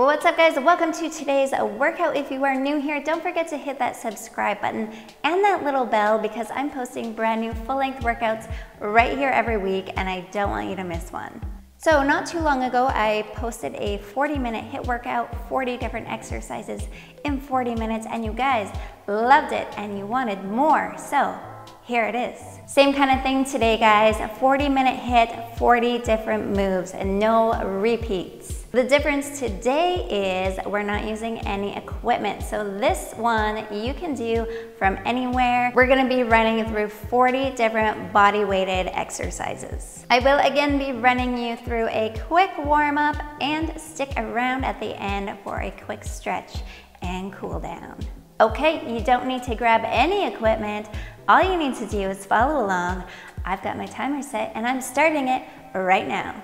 What's up guys, welcome to today's workout. If you are new here, don't forget to hit that subscribe button and that little bell because I'm posting brand new full-length workouts right here every week and I don't want you to miss one. So not too long ago, I posted a 40-minute HIIT workout, 40 different exercises in 40 minutes, and you guys loved it and you wanted more. So here it is. Same kind of thing today, guys. 40-minute HIIT, 40 different moves and no repeats. The difference today is we're not using any equipment. So this one you can do from anywhere. We're gonna be running through 40 different body weighted exercises. I will again be running you through a quick warm up and stick around at the end for a quick stretch and cool down. Okay, you don't need to grab any equipment. All you need to do is follow along. I've got my timer set and I'm starting it right now.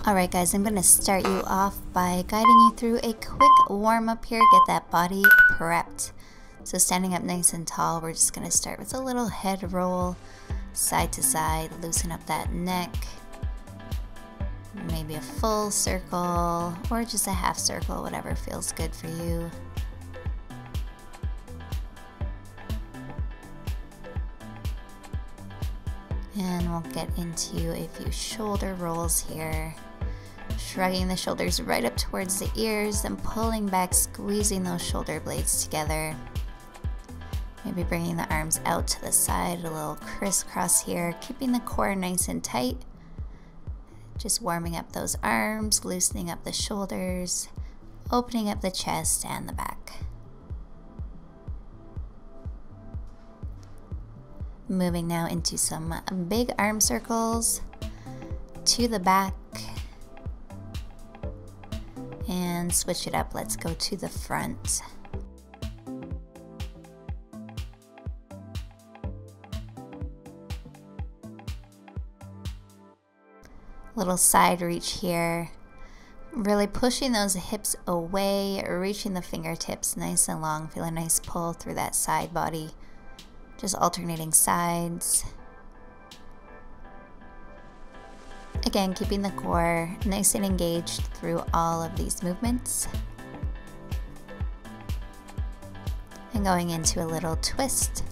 Alright guys, I'm going to start you off by guiding you through a quick warm up here, get that body prepped. So standing up nice and tall, we're just going to start with a little head roll, side to side, loosen up that neck. Maybe a full circle or just a half circle, whatever feels good for you. And we'll get into a few shoulder rolls here. Shrugging the shoulders right up towards the ears and pulling back, squeezing those shoulder blades together. Maybe bringing the arms out to the side, a little crisscross here, keeping the core nice and tight. Just warming up those arms, loosening up the shoulders, opening up the chest and the back. Moving now into some big arm circles to the back. And switch it up, let's go to the front. Little side reach here. Really pushing those hips away, reaching the fingertips nice and long. Feel a nice pull through that side body. Just alternating sides. Again, keeping the core nice and engaged through all of these movements. And going into a little twist.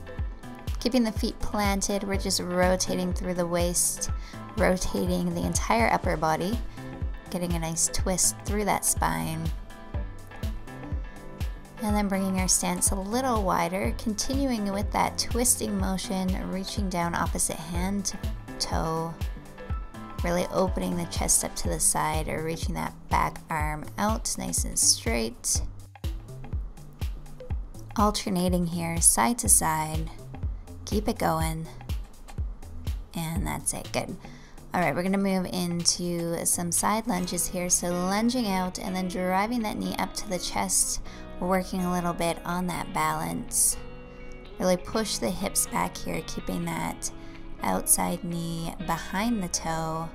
Keeping the feet planted, we're just rotating through the waist, rotating the entire upper body, getting a nice twist through that spine. And then bringing our stance a little wider, continuing with that twisting motion, reaching down opposite hand to toe. Really opening the chest up to the side or reaching that back arm out nice and straight. Alternating here, side to side. Keep it going. And that's it, good. All right, we're gonna move into some side lunges here. So lunging out and then driving that knee up to the chest, working a little bit on that balance. Really push the hips back here, keeping that outside knee behind the toe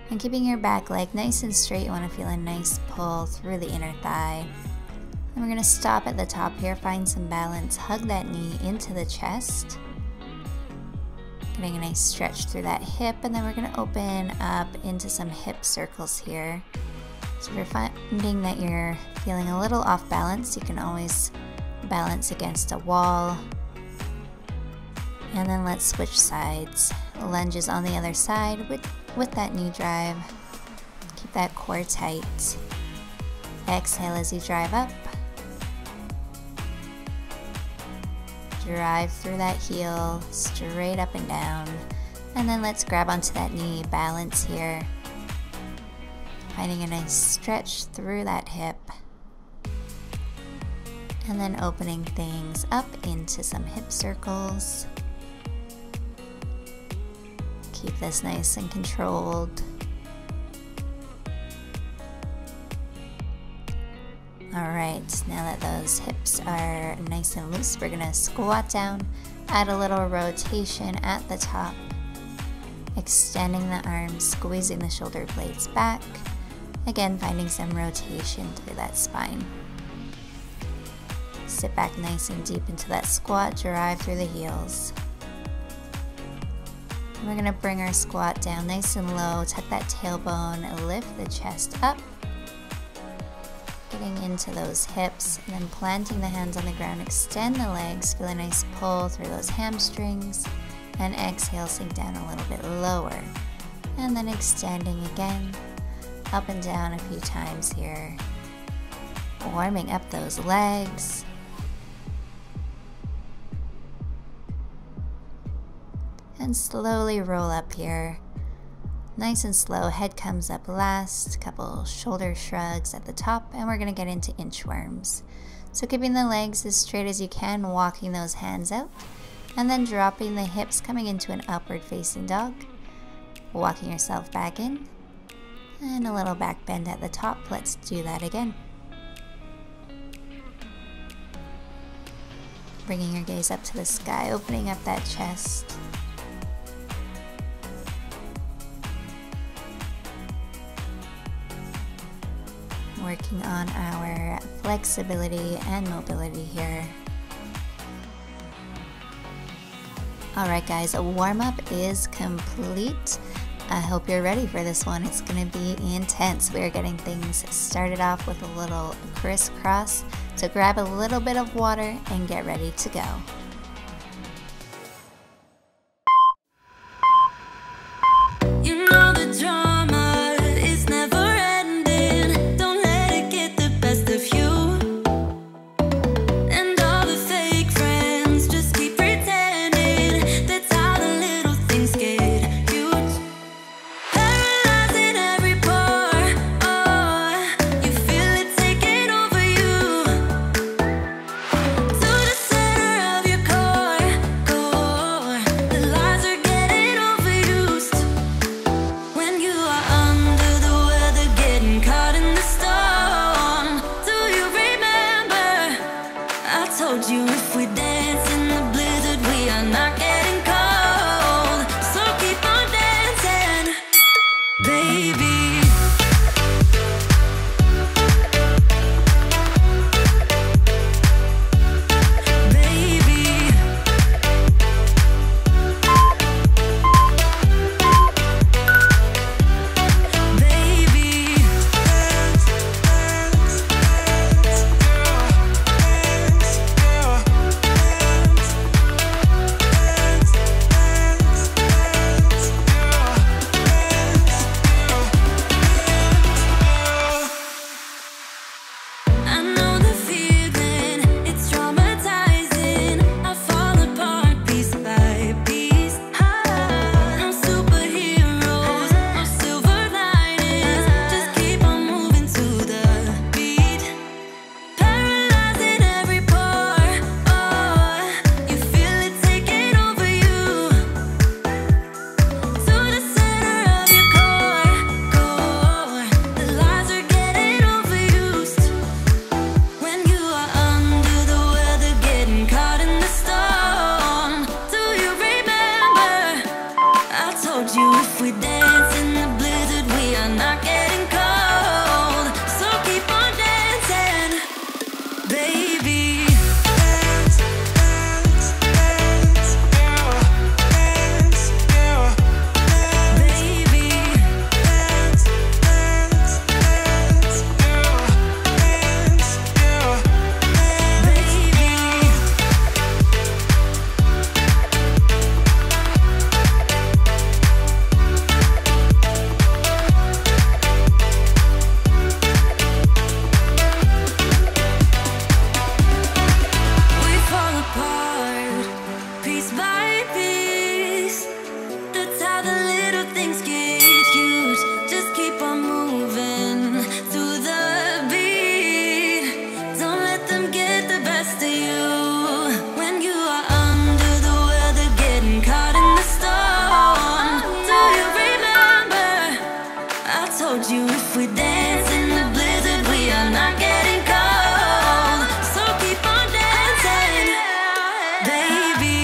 and keeping your back leg nice and straight. You want to feel a nice pull through the inner thigh. And we're going to stop at the top here, find some balance, hug that knee into the chest, getting a nice stretch through that hip, and then we're going to open up into some hip circles here. So if you're finding that you're feeling a little off balance, you can always balance against a wall. And then let's switch sides. Lunges on the other side with that knee drive. Keep that core tight. Exhale as you drive up. Drive through that heel, straight up and down. And then let's grab onto that knee, balance here. Finding a nice stretch through that hip. And then opening things up into some hip circles. Keep this nice and controlled. All right, now that those hips are nice and loose, we're gonna squat down, add a little rotation at the top, extending the arms, squeezing the shoulder blades back. Again, finding some rotation through that spine. Sit back nice and deep into that squat, drive through the heels. We're gonna bring our squat down nice and low, tuck that tailbone, lift the chest up, getting into those hips, and then planting the hands on the ground, extend the legs, feel a nice pull through those hamstrings, and exhale, sink down a little bit lower, and then extending again, up and down a few times here, warming up those legs. And slowly roll up here, nice and slow, head comes up last, couple shoulder shrugs at the top, and we're gonna get into inchworms. So keeping the legs as straight as you can, walking those hands out, and then dropping the hips, coming into an upward facing dog, walking yourself back in, and a little back bend at the top. Let's do that again. Bringing your gaze up to the sky, opening up that chest. Working on our flexibility and mobility here. Alright guys, a warm-up is complete. I hope you're ready for this one. It's gonna be intense. We're getting things started off with a little crisscross. So grab a little bit of water and get ready to go. You know the drama is never ending. Don't let it get the best of you. And all the fake friends just keep pretending. That's how the little things get huge. Paralyzing every pore. Oh, you feel it taking over you. To the center of your core. The lies are getting overused. When you are under the weather, getting caught in the storm. Do you remember? I told you if we dance in the blizzard, we are not getting cold. So keep on dancing, baby. Baby. Baby. I know the feeling, it's traumatizing. I fall apart piece by piece. No superheroes, no silver linings. Just keep on moving to the beat. Paralyzing every pore. Oh, you feel it taking over you. To the center of your core. The lies are getting overused. When you are under the weather, getting caught in the storm. Do you remember? I told you if we dance in the blizzard, we are not getting cold. So keep on dancing, baby. We fall apart piece by piece. That's how the little things get huge. Just keep on moving to the beat. Don't let them get the best of you. When you are under the weather, getting caught in the storm. Do you remember? I told you if we dance in the blizzard, we are not getting cold. So keep on dancing, baby. Baby.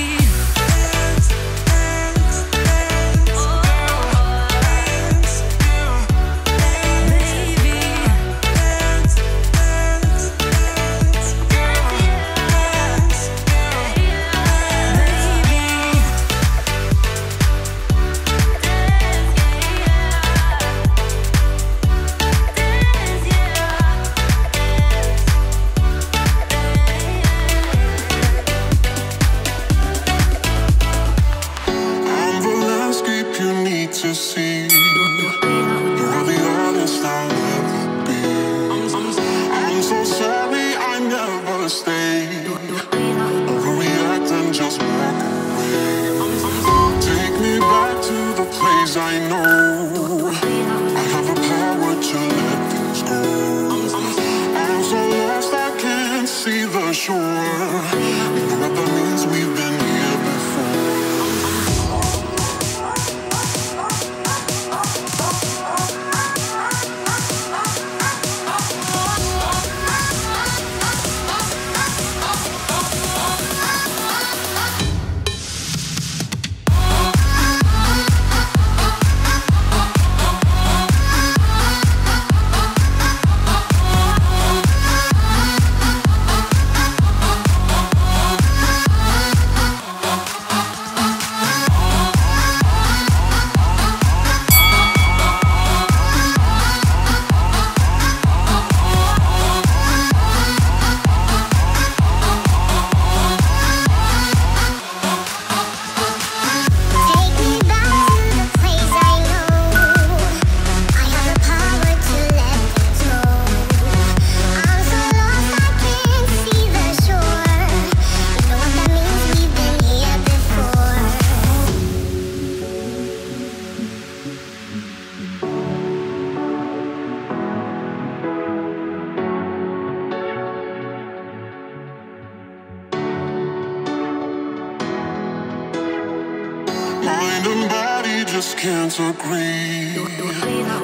body just can't agree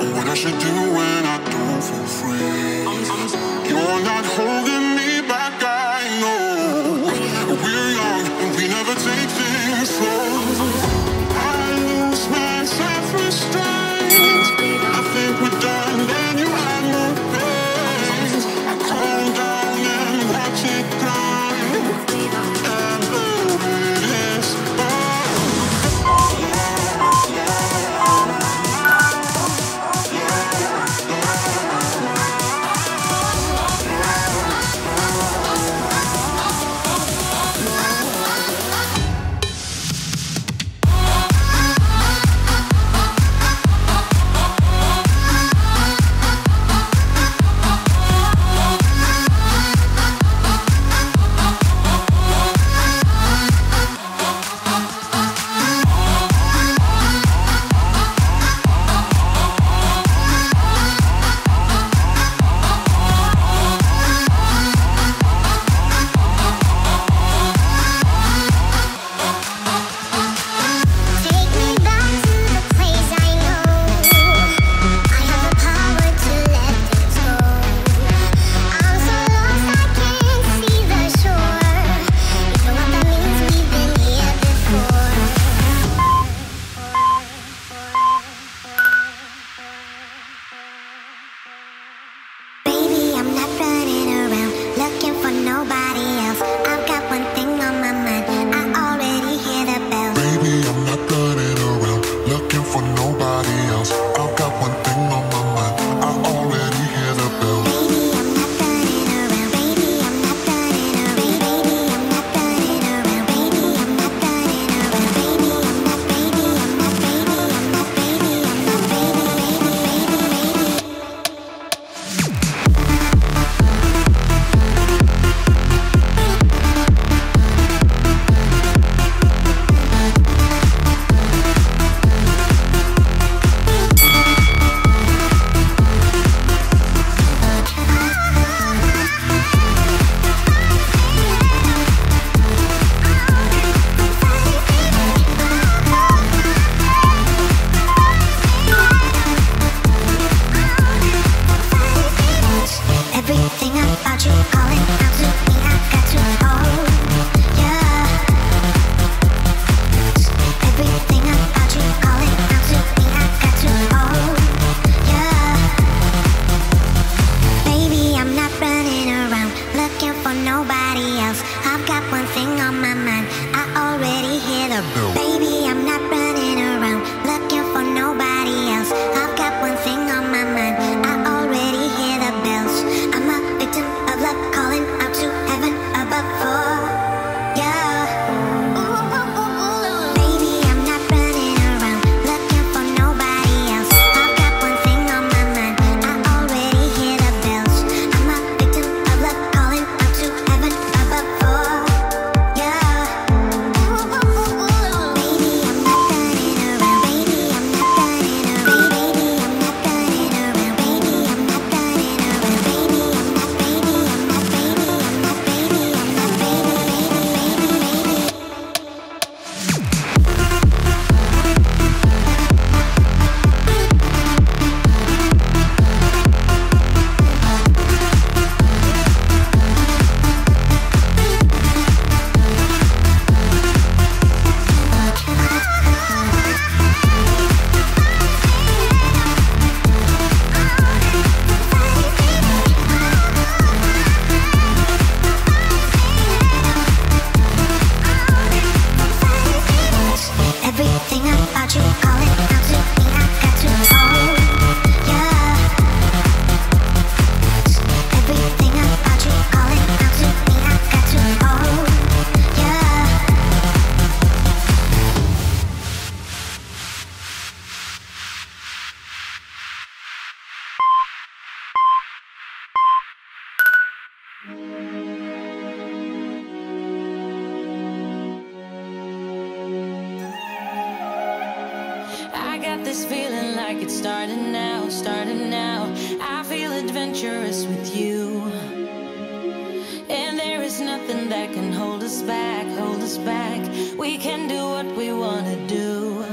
on what I should do when I don't feel free. You're not holding me back, I know. We're young and we never take things slow. I lose my self-restraint. I think we're done, then you add more pain. I calm down and watch it grind, and there it is. this feeling like it's starting now, starting now. I feel adventurous with you, and there is nothing that can hold us back, hold us back. We can do what we wanna do.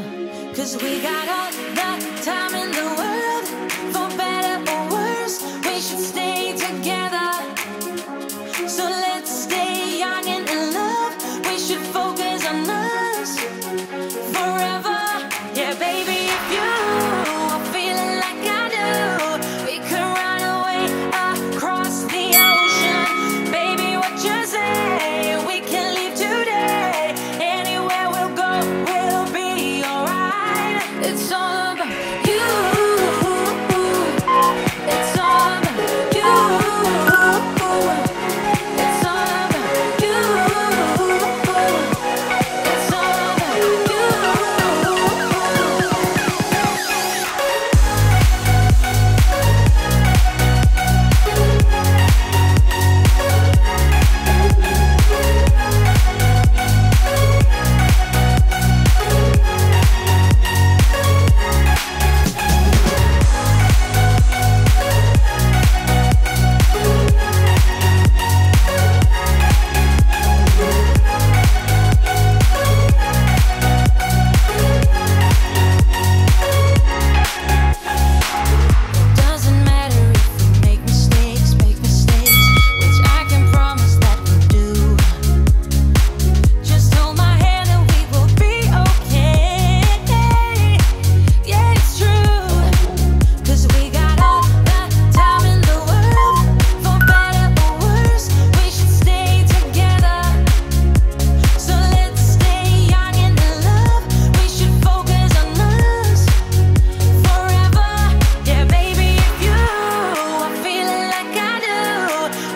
'cause we got all the time in the world. For better or worse, we should stay together. So let's stay young and in love. We should focus on us forever. Yeah, baby, if you are feeling like I do, we could run away across the ocean. Baby, what you say? We can leave today. Anywhere we'll go, we'll be alright. It's all about you. It's all about you. It's all about you. It's all about you. Doesn't matter if we make mistakes, which I can promise that we'll do. Just hold my hand and we will be okay. Yeah, it's true, 'cause we got all the time in the world. For better or worse, we should stay together. So let's stay young and in love. We should focus on us forever. Yeah, baby, if you are feeling like I do,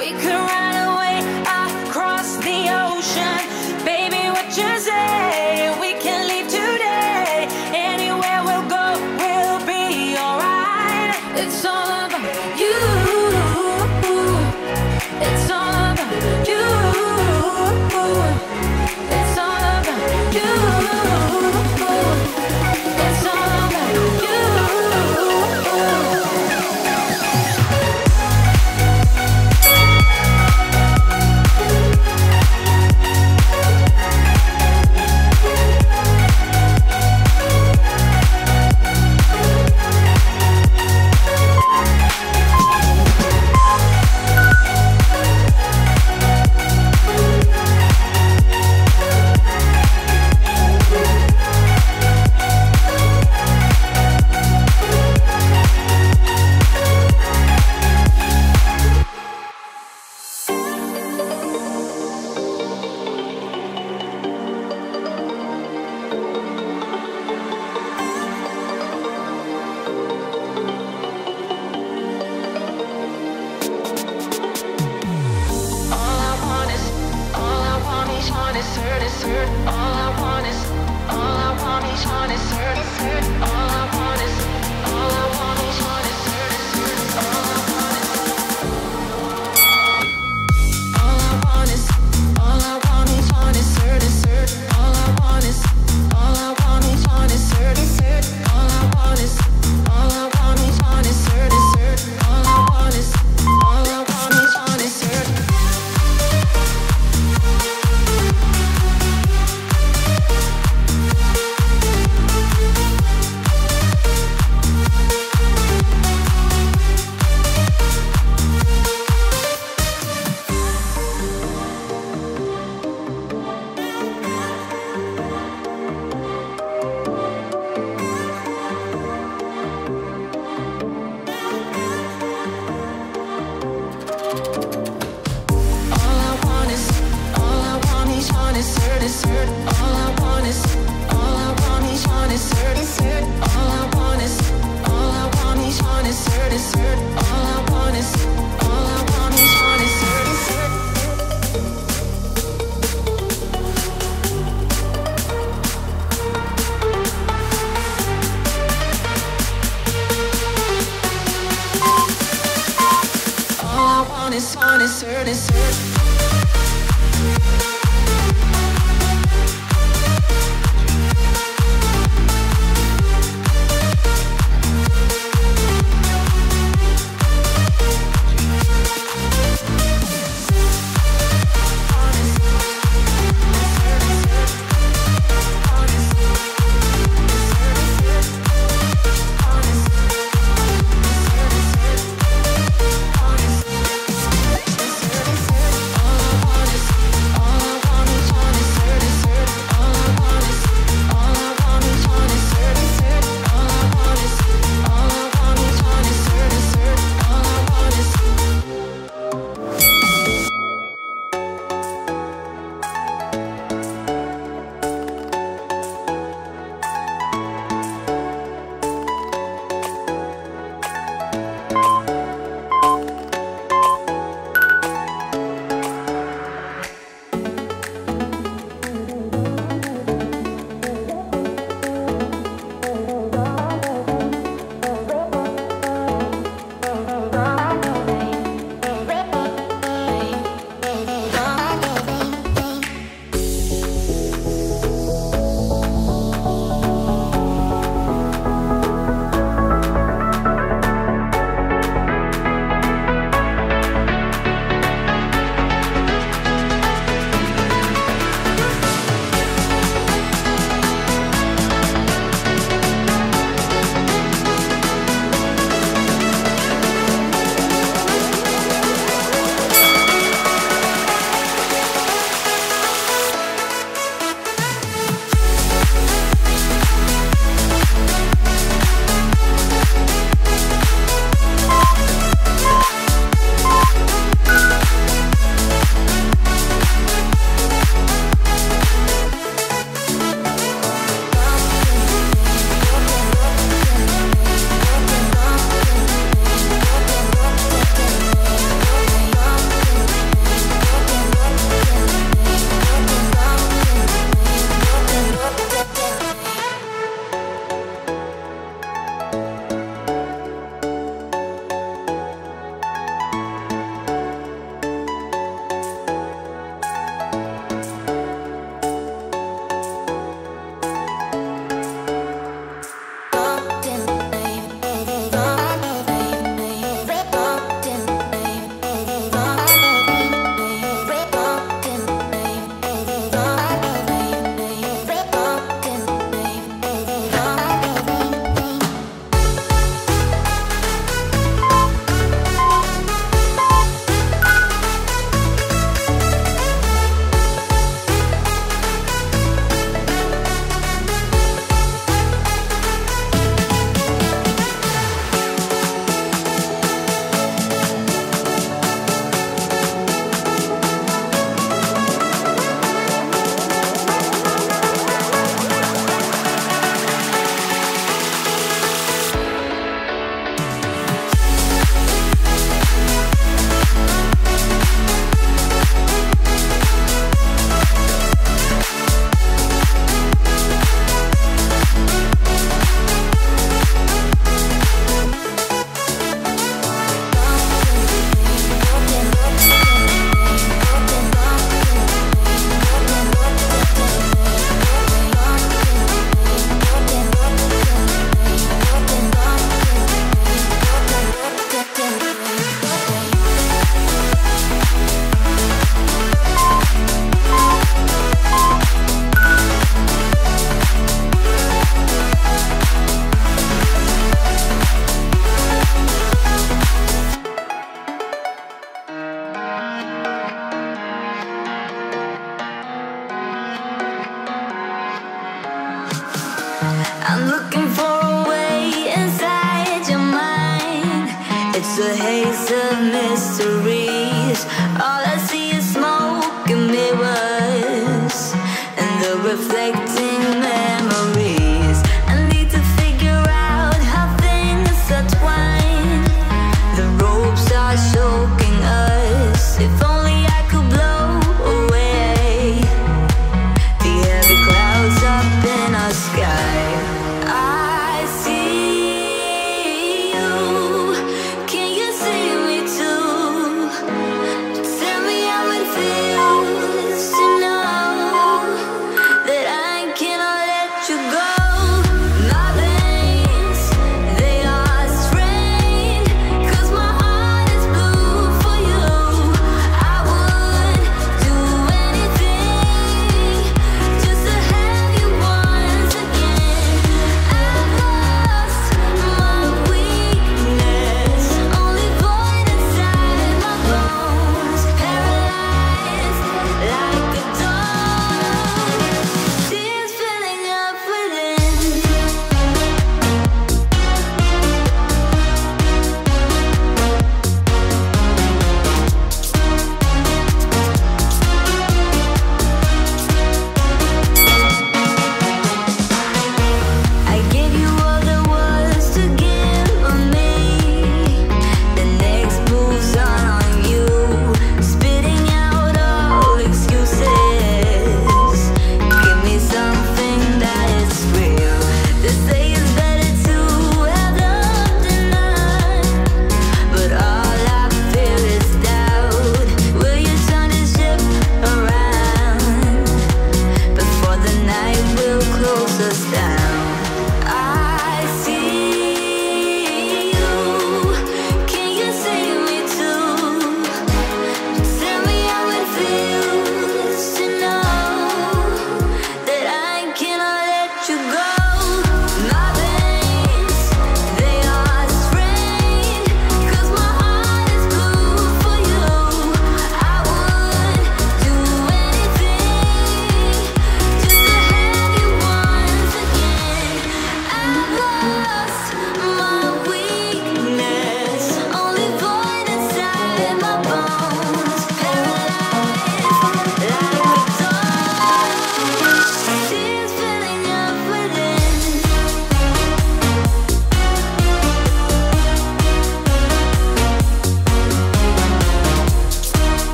we could run away across the ocean. Baby, what you say? We can leave today. Anywhere we'll go, we'll be alright. It's all about you. It's all about you. It's all about you. It's all about you. It's a haze of mysteries. All I see is smoke and mirrors, and the reflecting memories. I need to figure out how things are twined. The ropes are choking us. If only I could blow away the heavy clouds up in our sky. I see you. Can you see me too? Tell me how it feels to know that I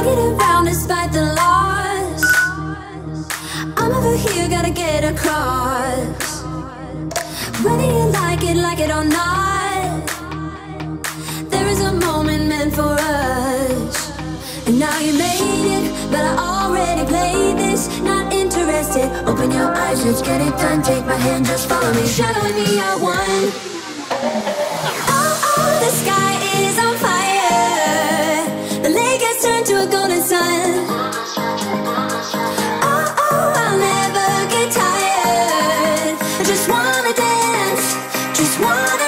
I get around despite the loss. I'm over here, gotta get across. Whether you like it or not, there is a moment meant for us. And now you made it, but I already played this. Not interested, open your eyes, let's get it done. Take my hand, just follow me, shadowing me, I won. Oh, the sky is on fire. The lake has turned to a golden sun. Oh, I'll never get tired. I just wanna dance, just wanna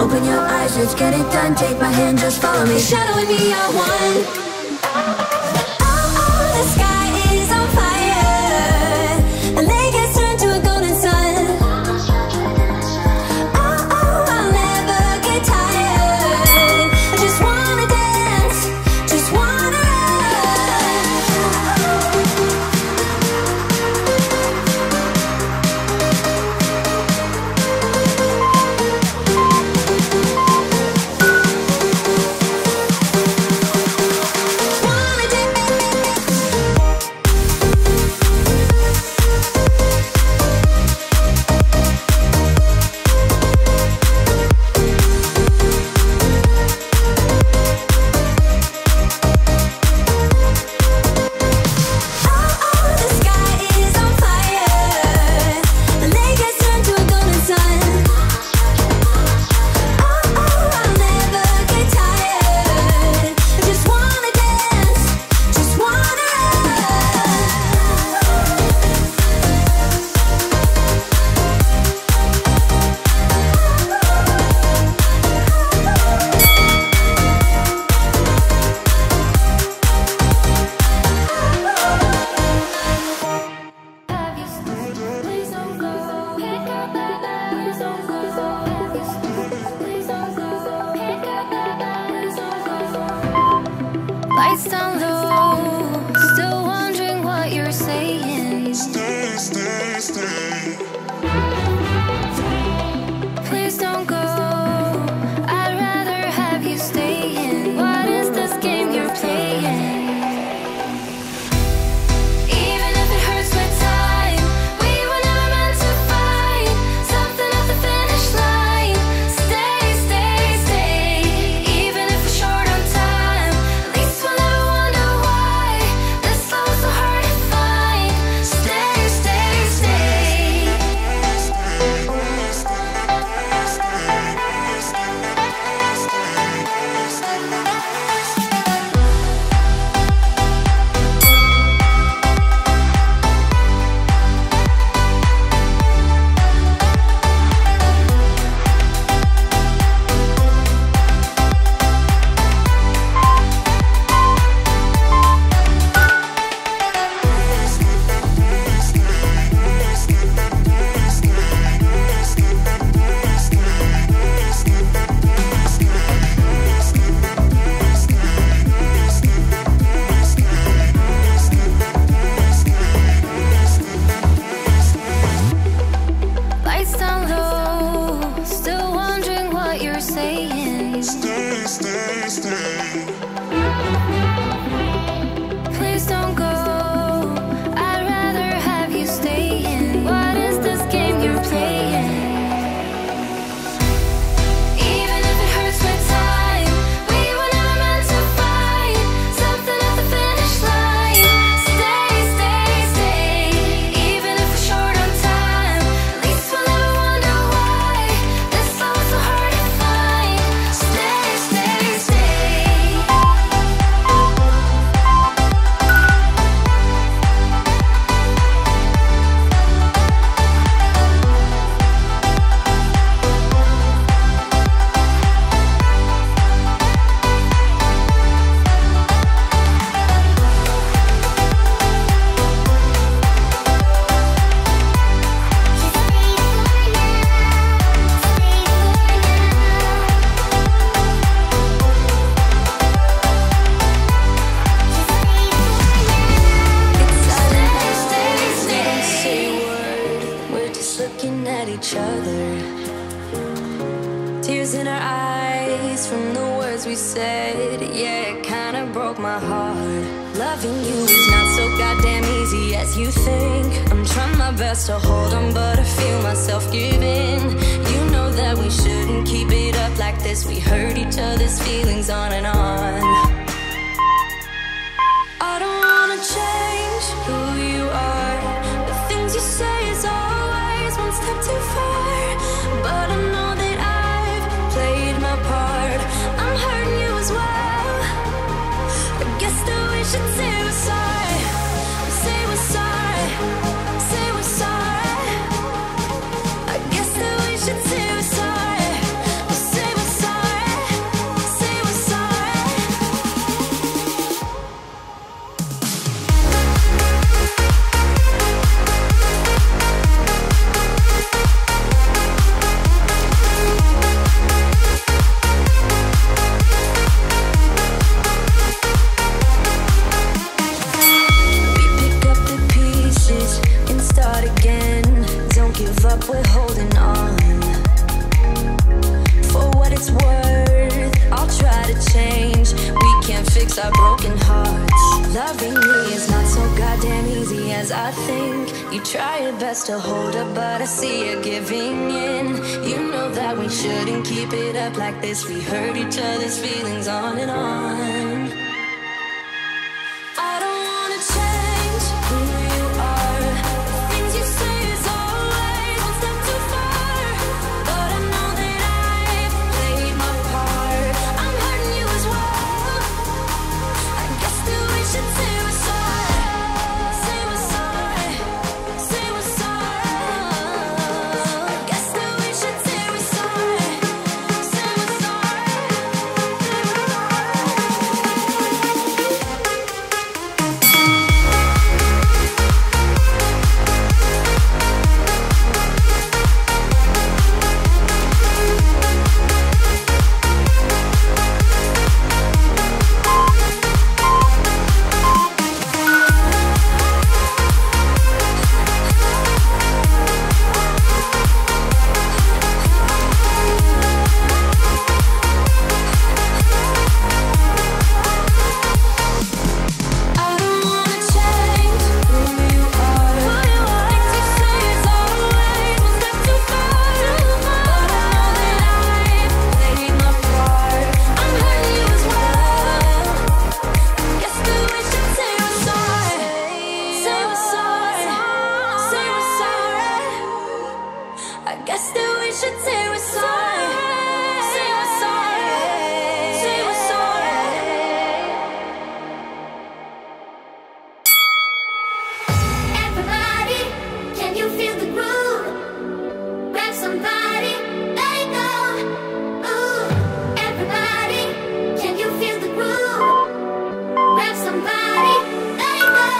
open your eyes, let's get it done. Take my hand, just follow me, shadowing me, I won. Oh, the sky is on fire. The lake has turned to a golden sun. Oh, I'll never get tired. I just wanna dance, just wanna lights down low, still wondering what you're saying. Stay. Please don't go, I'd rather have you staying. What is this game you're playing? Even if it hurts with time, we were never meant to fight. Something at the finish line. Stay. Even if we're short on time, at least we'll never wonder why this love was so hard to find. Stay. each other. Tears in our eyes from the words we said. Yeah, it kinda broke my heart. Loving you is not so goddamn easy as you think. I'm trying my best to hold on, but I feel myself giving. You know that we shouldn't keep it up like this. We hurt each other's feelings on and on. I don't wanna change who you are. The things you say is always one step too far. But I know that I've played my part. I'm hurting you as well. I guess that we should say we're sorry. Say we're sorry. Say we're sorry. I guess that we should say we're sorry. Say we're sorry. Say we're sorry. We pick up the pieces and start again. Don't give up, we're holding on. For what it's worth, I'll try to change. We can't fix our broken hearts. Loving me is not so goddamn easy as I think. You try your best to hold up, but I see you giving in. You know that we shouldn't keep it up like this. We hurt each other's feelings on and on. I don't wanna change who you are. The things you say is always one step too far. But I know that I've played my part. I'm hurting you as well. I guess that we should say we're sorry. Say we're sorry. Say we're sorry. I guess that we should say we're sorry. Say we're sorry. I don't wanna change who you are. The things you say is always one step too far. But I know that I've played my part. I'm hurting you as well. I guess that we should say we're sorry. Say we're sorry. Say we're sorry. I guess that we should say we're sorry. Say we're sorry. Say we're sorry. Everybody, can you feel the groove? Grab somebody, let it go. Ooh, everybody, can you feel the groove? Grab somebody, let it go.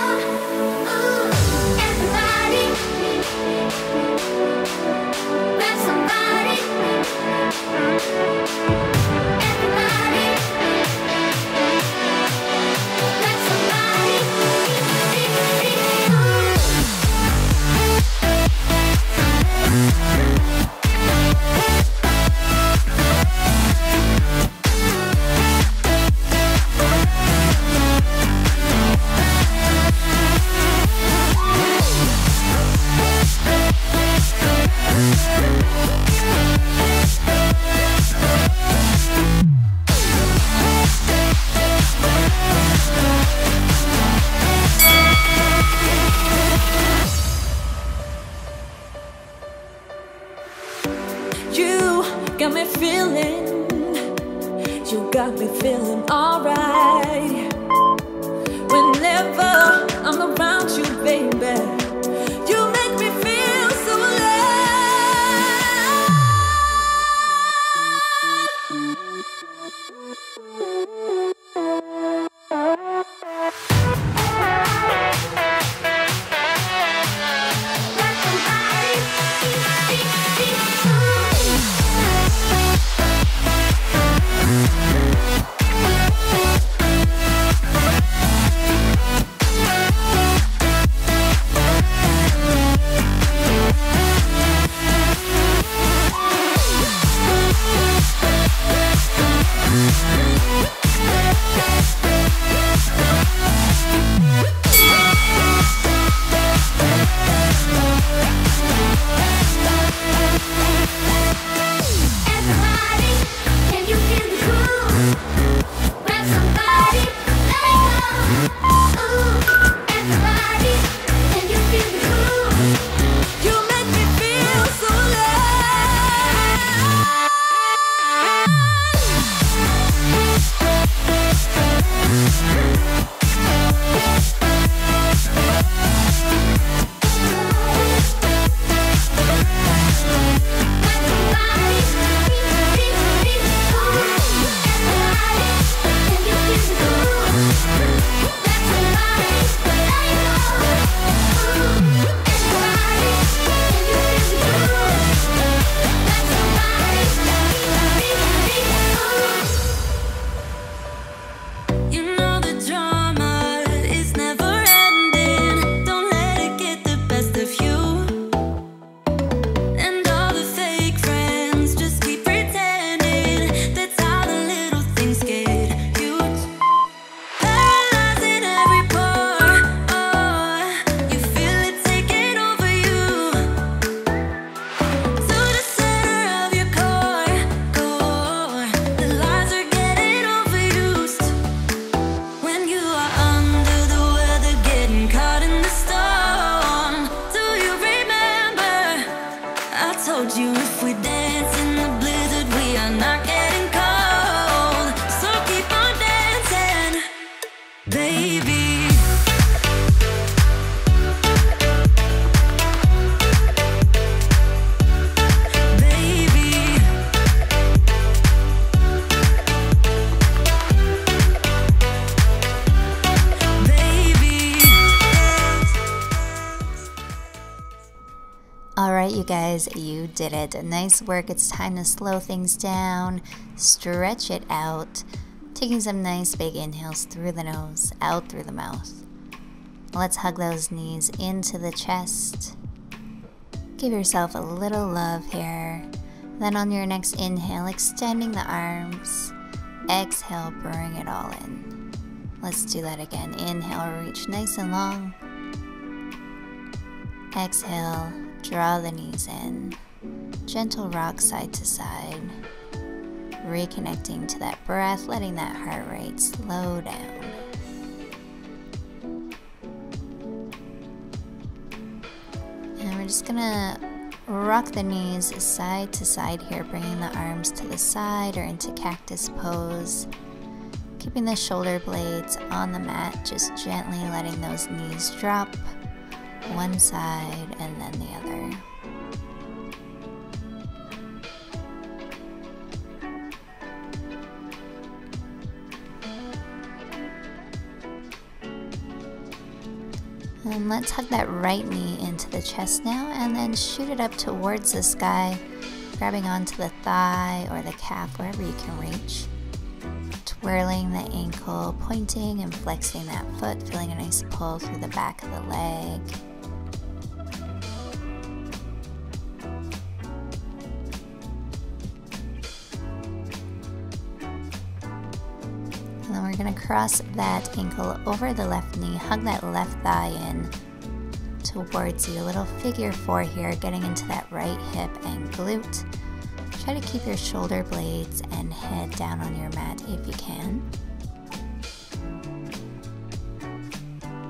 Ooh, everybody, grab somebody. Everybody, grab somebody. You got me feeling, you got me feeling alright. Whenever I'm around you, baby, you make me feel so Grab somebody. Everybody, can you feel the groove? Grab somebody, let it go. Ooh, everybody, can you feel the groove? You make me feel so You know the drama is never ending. Don't let it get the best of you. And all the fake friends just keep pretending. That's how the little things get huge. Paralyzing every pore. Oh, you feel it taking over you. To the center of your core. The lies are getting overused. When you are under the weather, getting caught in the storm. Do you remember? I told you if we dance in the blizzard, we are not getting cold. So keep on dancing, baby. Baby. Baby. Alright, you guys, you did it. Nice work. It's time to slow things down, stretch it out, taking some nice big inhales through the nose, out through the mouth. Let's hug those knees into the chest. Give yourself a little love here. Then on your next inhale, extending the arms. Exhale, bring it all in. Let's do that again. Inhale, reach nice and long. Exhale, draw the knees in. Gentle rock side to side. Reconnecting to that breath, letting that heart rate slow down. And we're just gonna rock the knees side to side here, bringing the arms to the side or into cactus pose. Keeping the shoulder blades on the mat, just gently letting those knees drop. One side and then the other. And let's hug that right knee into the chest now and then shoot it up towards the sky, grabbing onto the thigh or the calf, wherever you can reach. Twirling the ankle, pointing and flexing that foot, feeling a nice pull through the back of the leg. And then we're going to cross that ankle over the left knee, hug that left thigh in towards you. A little figure 4 here, getting into that right hip and glute. Try to keep your shoulder blades and head down on your mat if you can.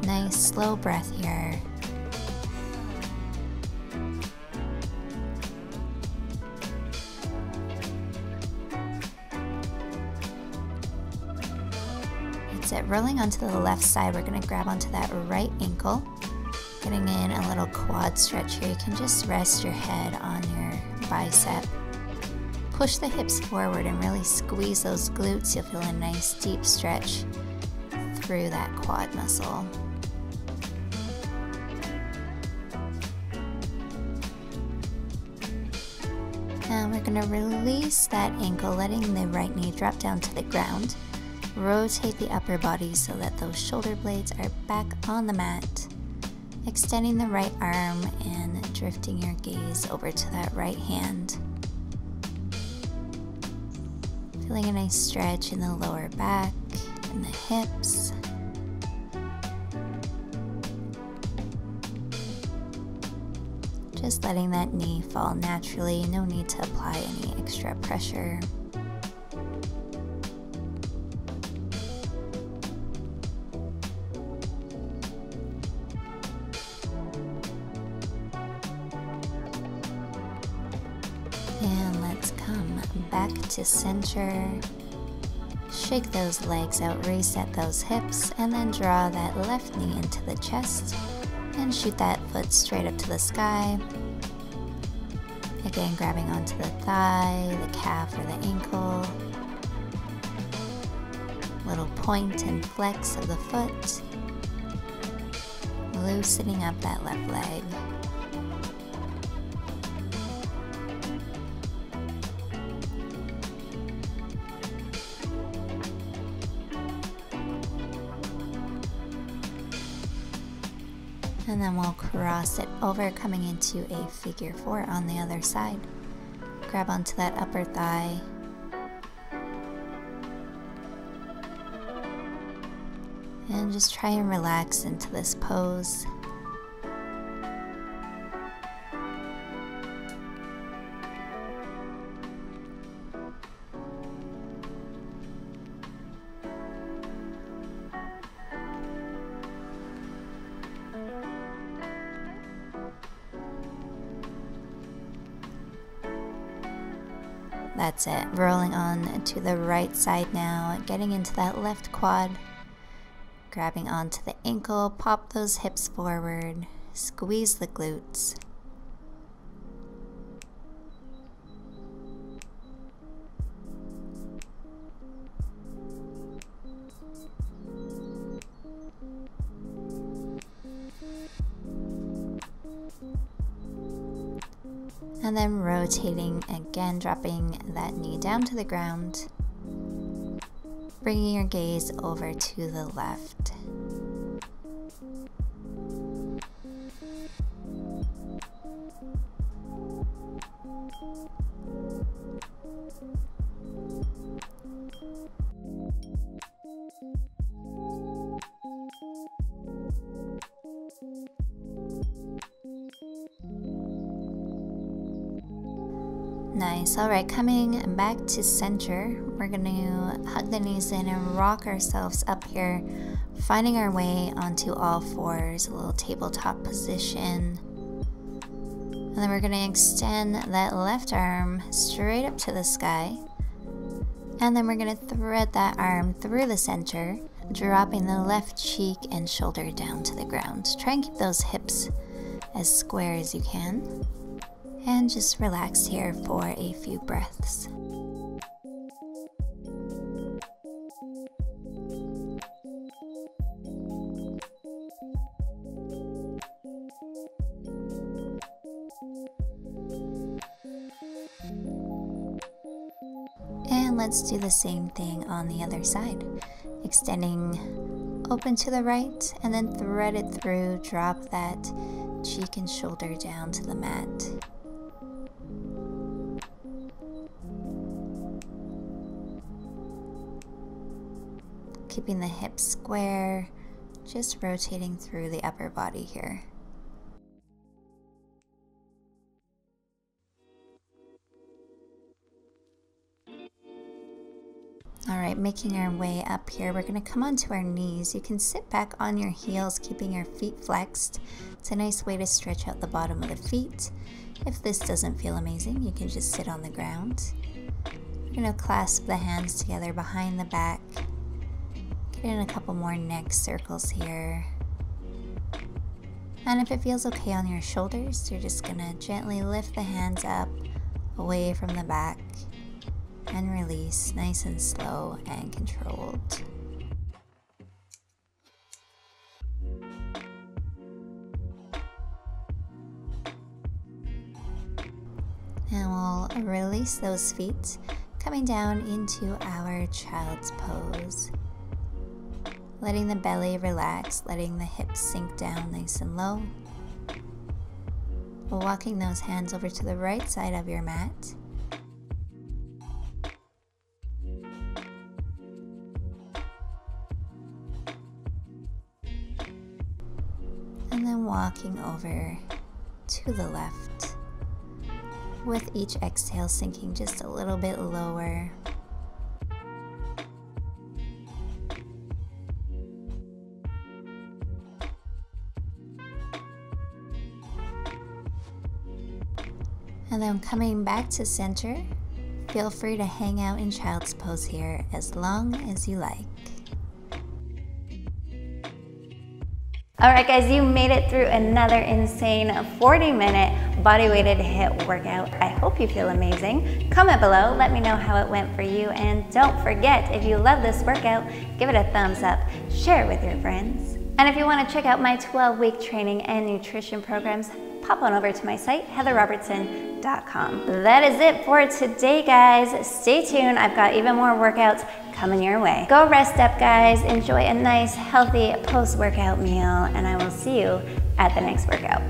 Nice slow breath here. That's it. Rolling onto the left side, we're going to grab onto that right ankle. Getting in a little quad stretch here. You can just rest your head on your bicep. Push the hips forward and really squeeze those glutes. You'll feel a nice deep stretch through that quad muscle. And we're going to release that ankle, letting the right knee drop down to the ground. Rotate the upper body so that those shoulder blades are back on the mat. Extending the right arm and drifting your gaze over to that right hand. Feeling a nice stretch in the lower back and the hips. Just letting that knee fall naturally, no need to apply any extra pressure. And let's come back to center. Shake those legs out, reset those hips, and then draw that left knee into the chest and shoot that foot straight up to the sky. Again, grabbing onto the thigh, the calf, or the ankle. Little point and flex of the foot. Loosening up that left leg. And then we'll cross it over, coming into a figure 4 on the other side. Grab onto that upper thigh. And just try and relax into this pose. That's it, rolling on to the right side now, getting into that left quad, grabbing onto the ankle, pop those hips forward, squeeze the glutes. And then rotating again, dropping that knee down to the ground, bringing your gaze over to the left. Nice. Alright, coming back to center, we're going to hug the knees in and rock ourselves up here, finding our way onto all fours, a little tabletop position. And then we're going to extend that left arm straight up to the sky. And then we're going to thread that arm through the center, dropping the left cheek and shoulder down to the ground. Try and keep those hips as square as you can. And just relax here for a few breaths. And let's do the same thing on the other side. Extending open to the right and then thread it through, drop that cheek and shoulder down to the mat. Keeping the hips square, just rotating through the upper body here. Alright, making our way up here, we're going to come onto our knees. You can sit back on your heels, keeping your feet flexed. It's a nice way to stretch out the bottom of the feet. If this doesn't feel amazing, you can just sit on the ground. We're going to clasp the hands together behind the back. Get in a couple more neck circles here. And if it feels okay on your shoulders, you're just going to gently lift the hands up, away from the back, and release nice and slow and controlled. And we'll release those feet, coming down into our child's pose. Letting the belly relax, letting the hips sink down nice and low. Walking those hands over to the right side of your mat. And then walking over to to the left, with each exhale sinking just a little bit lower. And then coming back to center, feel free to hang out in child's pose here as long as you like. All right, guys, you made it through another insane 40-minute body-weighted HIIT workout. I hope you feel amazing. Comment below, let me know how it went for you, and don't forget, if you love this workout, give it a thumbs up, share it with your friends. And if you want to check out my 12-week training and nutrition programs, pop on over to my site, heatherrobertson.com. That is it for today, guys. Stay tuned. I've got even more workouts coming your way. Go rest up, guys. Enjoy a nice, healthy post-workout meal, and I will see you at the next workout.